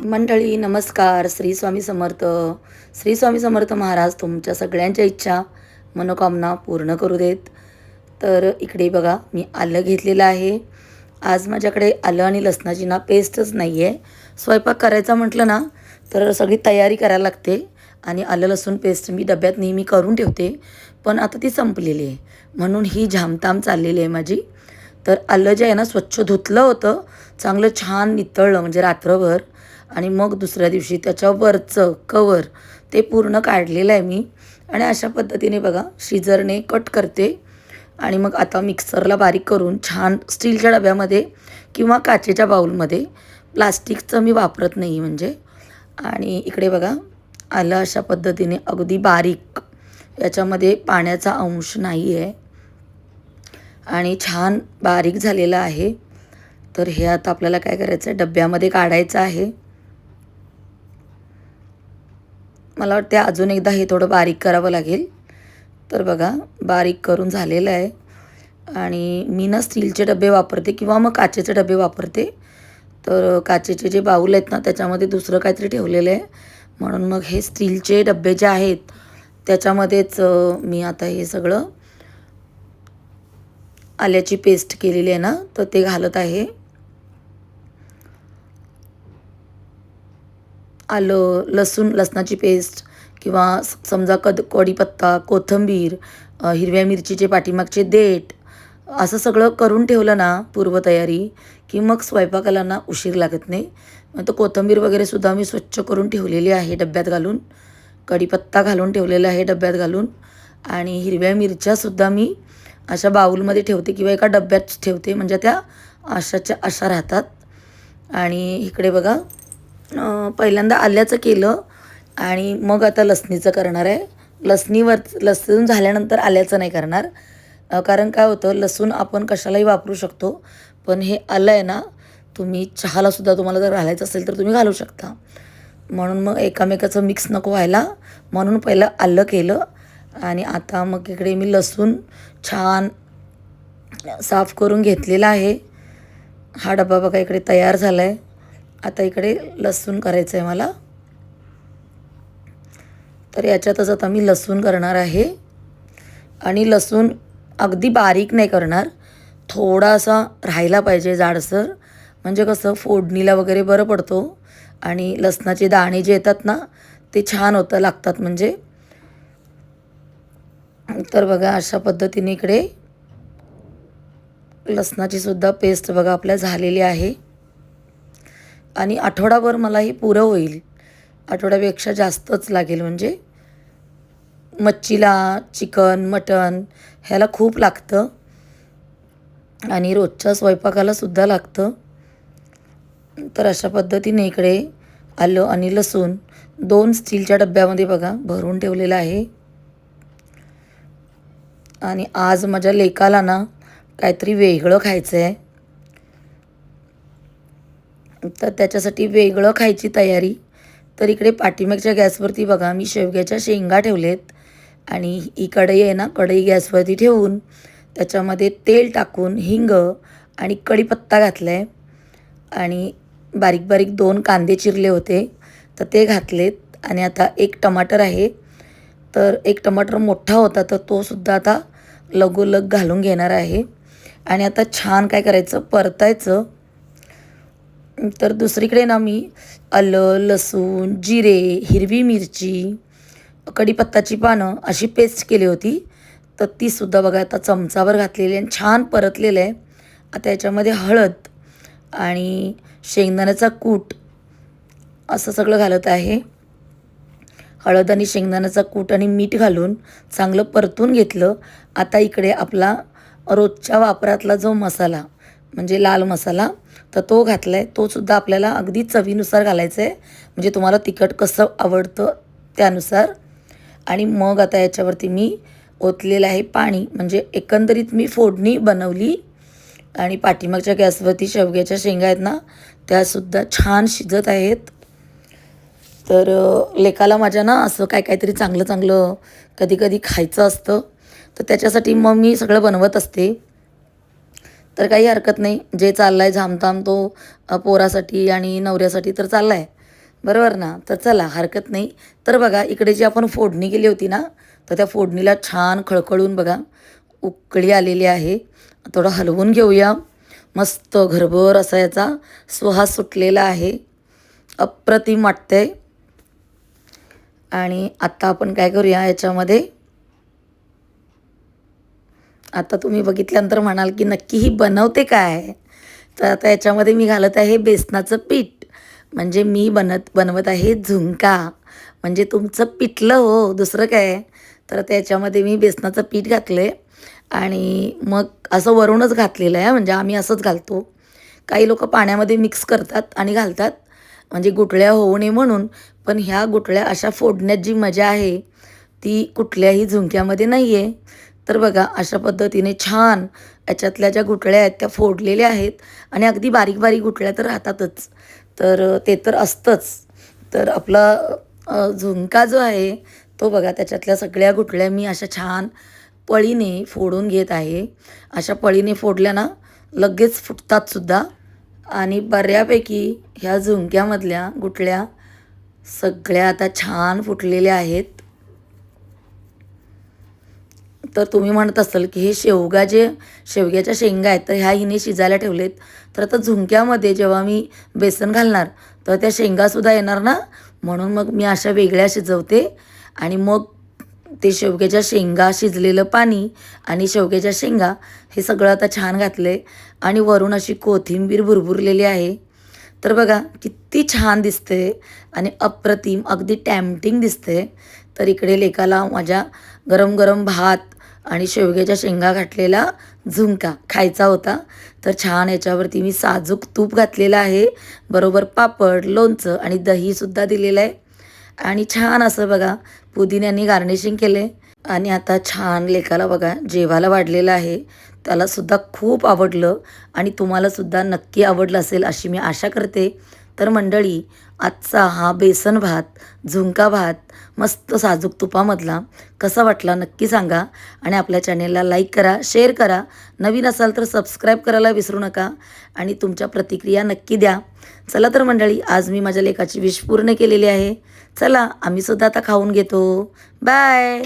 मंडळी नमस्कार. श्री स्वामी समर्थ. श्री स्वामी समर्थ महाराज तुमच्या सगळ्यांच्या इच्छा मनोकामना पूर्ण करू देत. तर इकडे बघा मी आलं घेतलेलं आहे. आज माझ्याकडे आलं आणि लसणाची ना पेस्टच नाही आहे. स्वयंपाक करायचा म्हटलं ना तर सगळी तयारी करायला लागते आणि आलं लसूण पेस्ट मी डब्यात नेहमी करून ठेवते, पण आता ती संपलेली आहे म्हणून ही झामताम चाललेली आहे माझी. तर आलं जे आहे ना स्वच्छ धुतलं होतं, चांगलं छान नितळलं म्हणजे रात्रभर, आणि मग दुसऱ्या दिवशी त्याच्यावरचं कवर ते पूर्ण काढलेलं आहे मी. आणि अशा पद्धतीने बघा शिजरने कट करते आणि मग आता मिक्सरला बारीक करून छान स्टीलच्या डब्यामध्ये किंवा काचेच्या बाऊलमध्ये, प्लास्टिकचं मी वापरत नाही म्हणजे. आणि इकडे बघा आलं अशा पद्धतीने अगदी बारीक, याच्यामध्ये पाण्याचा अंश नाही आहे आणि छान बारीक झालेलं आहे. तर हे आता आपल्याला काय करायचं आहे, डब्यामध्ये काढायचं आहे. मला वाटते अजून एकदा हे थोडं बारीक करावं लागेल. तर बघा बारीक करून झालेलं आहे. आणि मी ना स्टीलचे डबे वापरते किंवा मग काचेचे डबे वापरते. तर काचेचे जे बाऊल आहेत ना त्याच्यामध्ये दुसरं काहीतरी ठेवलेलं आहे, म्हणून मग हे स्टीलचे डबे जे आहेत त्याच्यामध्येच मी आता हे सगळं आल्याची पेस्ट केलेली आहे ना तर ते घालत आहे. आलं लसणाची पेस्ट किंवा समजा कढीपत्ता, कोथिंबीर, हिरव्या मिरचीचे पाठीमागचे देठ, असं सगळं करून ठेवलं ना पूर्वतयारी, की मग स्वयंपाकाला ना उशीर लागत नाही. तर कोथिंबीर वगैरेसुद्धा मी स्वच्छ करून ठेवलेली आहे डब्यात घालून, कढीपत्ता घालून ठेवलेला आहे डब्यात घालून, आणि हिरव्या मिरच्यासुद्धा मी अशा बाऊलमध्ये ठेवते किंवा एका डब्यात ठेवते, म्हणजे त्या अशाच्या अशा राहतात. आणि इकडे बघा पहिल्यांदा आल्याचं केलं आणि मग आता लसणीचं करणार आहे. लसूण झाल्यानंतर आल्याचं नाही करणार. कारण काय होतं, लसूण आपण कशालाही वापरू शकतो, पण हे आलं आहे ना तुम्ही चहालासुद्धा तुम्हाला जर घालायचं असेल तर तुम्ही घालू शकता. म्हणून मग एकामेकाचं मिक्स नको व्हायला, म्हणून पहिलं आलं केलं. आणि आता मग इकडे मी लसूण छान साफ करून घेतलेला आहे. हा डबा बघा इकडे तयार झाला आहे. आता इकडे लसूण करायचं आहे मला. तर याच्यातच आता मी लसूण करणार आहे. आणि लसूण अगदी बारीक नाही करणार, थोडासा राहायला पाहिजे जाडसर, म्हणजे कसं फोडणीला वगैरे बरं पडतो. आणि लसणाचे दाणे जे येतात ना ते छान लागतात म्हणजे. तर बघा अशा पद्धतीने इकडे लसणाची सुद्धा पेस्ट बघा आपल्या झालेली आहे. आणि आठवडाभर मला ही पुरं होईल, आठवड्यापेक्षा जास्तच लागेल. म्हणजे मच्छीला, चिकन, मटण ह्याला खूप लागतं आणि रोजच्या स्वयंपाकाला सुद्धा लागतं. तर अशा पद्धतीने इकडे आलं आणि लसूण 2 स्टीलच्या डब्यामध्ये बघा भरून ठेवलेलं आहे. आणि आज माझ्या लेकाला ना काहीतरी वेगळं खायचं आहे, तर त्याच्यासाठी वेगळं खायची तयारी. तर इकडे पाठीमागच्या गॅसवरती बघा मी शेवग्याच्या शेंगा ठेवलेत. आणि ही कढई आहे ना, कढई गॅसवरती ठेवून त्याच्यामध्ये तेल टाकून हिंग आणि कढीपत्ता घातला आहे. आणि बारीक बारीक 2 कांदे चिरले होते तर ते घातलेत. आणि आता 1 टमाटर आहे, तर 1 टमाटर मोठा होता तर तो सुद्धा आता लगोलग घालून घेणार आहे. आणि आता छान काय करायचं, परतायचं. तर दुसरीकडे ना मी आलं, लसूण, जिरे, हिरवी मिरची, कढीपत्ताची पानं अशी पेस्ट केली होती, तर तीसुद्धा बघा आता चमचावर घातलेली आणि छान परतलेलं आहे. आता याच्यामध्ये हळद आणि शेंगदाण्याचा कूट असं सगळं घालत आहे. हळद आणि शेंगदाण्याचा कूट आणि मीठ घालून चांगलं परतून घेतलं. आता इकडे आपला रोजच्या वापरातला जो मसाला म्हणजे लाल मसाला, तर तो घातला आहे. तोसुद्धा आपल्याला अगदी चवीनुसार घालायचा आहे, म्हणजे तुम्हाला तिखट कसं आवडतं त्यानुसार. आणि मग आता याच्यावरती मी ओतलेलं आहे पाणी, म्हणजे एकंदरीत मी फोडणी बनवली. आणि पाठीमागच्या गॅसवरती शेवग्याच्या शेंगा आहेत ना त्यासुद्धा छान शिजत आहेत. तर लेकाला माझ्या ना असं काहीतरी चांगलं चांगलं कधी कधी खायचं असतं, तर त्याच्यासाठी मग मी सगळं बनवत असते. तर काही हरकत नाही, जे चाललं आहे झामताम तो पोरासाठी आणि नवऱ्यासाठी तर चालला आहे. बरोबर ना. तर चला हरकत नाही. तर बघा इकडे जी आपण फोडणी केली होती ना, तर त्या फोडणीला छान खळखळून बघा उकळी आलेली आहे. थोडं हलवून घेऊया. मस्त घरभर असा याचा सुवास सुटलेला आहे. अप्रतिम वाटतंय. आणि आता आपण काय करूया याच्यामध्ये, आता तुम्ही बघितल्यानंतर म्हणाल की नक्की ही बनवते काय? तर आता याच्यामध्ये मी घालत आहे बेसनाचं पीठ. म्हणजे मी बनवत आहे झुणका. म्हणजे तुमचं पिठलं हो, दुसरं काय. तर आता याच्यामध्ये मी बेसनाचं पीठ घातलं आहे आणि मग असं वरूनच घातलेलं आहे. म्हणजे आम्ही असंच घालतो. काही लोकं पाण्यामध्ये मिक्स करतात आणि घालतात, म्हणजे गुठळ्या होऊ नये म्हणून. पण ह्या गुठळ्या अशा फोडण्यात जी मजा आहे ती कुठल्याही झुणक्यामध्ये नाही आहे. तर बघा अशा पद्धतीने छान याच्यातल्या ज्या गुठळ्या आहेत त्या फोडलेल्या आहेत आणि अगदी बारीक बारीक गुठळ्या तर राहतातच. तर ते तर असतंच. तर आपला झुणका जो आहे तो बघा त्याच्यातल्या सगळ्या गुठळ्या मी अशा छान पळीने फोडून घेत आहे. अशा पळीने फोडल्या ना लगेच फुटतात सुद्धा. आणि बऱ्यापैकी ह्या झुणक्यामधल्या गुठळ्या सगळ्या आता छान फुटलेल्या आहेत. तर तुम्ही म्हणत असाल की हे शेवग्याच्या शेंगा आहेत तर ह्या हिने शिजायला ठेवलेत. तर आता झुणक्यामध्ये जेव्हा मी बेसन घालणार तर त्या शेंगासुद्धा येणार ना, म्हणून मग मी अशा वेगळ्या शिजवते. आणि मग ते शेवग्याच्या शेंगा, शिजलेलं पाणी आणि शेवग्याच्या शेंगा हे सगळं आता छान घातलं आहे. आणि वरून अशी कोथिंबीर भुरभुरलेली आहे. तर बघा किती छान दिसते आणि अप्रतिम अगदी टॅम्पटिंग दिसते. तर इकडे लेकाला माझ्या गरम गरम भात आणि शेवग्याच्या शेंगा घातलेला झुणका खायचा होता. तर छान याच्यावरती मी साजूक तूप घातलेलं आहे, बरोबर पापड, लोणचं आणि दहीसुद्धा दिलेलं आहे. आणि छान असं बघा पुदिन्याने गार्निशिंग केले. आणि आता छान लेकाला बघा जेवायला वाढलेलं आहे. त्यालासुद्धा खूप आवडलं आणि तुम्हालासुद्धा नक्की आवडलं असेल अशी मी आशा करते. तर मंडळी, आजचा हा बेसन भात, झुणका भात मस्त साजूक तुपामधला कसा वाटला नक्की सांगा. आणि आपल्या चॅनेलला लाईक करा, शेअर करा. नवीन असाल तर सबस्क्राईब करायला विसरू नका आणि तुमच्या प्रतिक्रिया नक्की द्या. चला तर मंडळी, आज मी माझ्या लेकाची विश पूर्ण केलेली आहे. चला आम्हीसुद्धा आता खाऊन घेतो. बाय.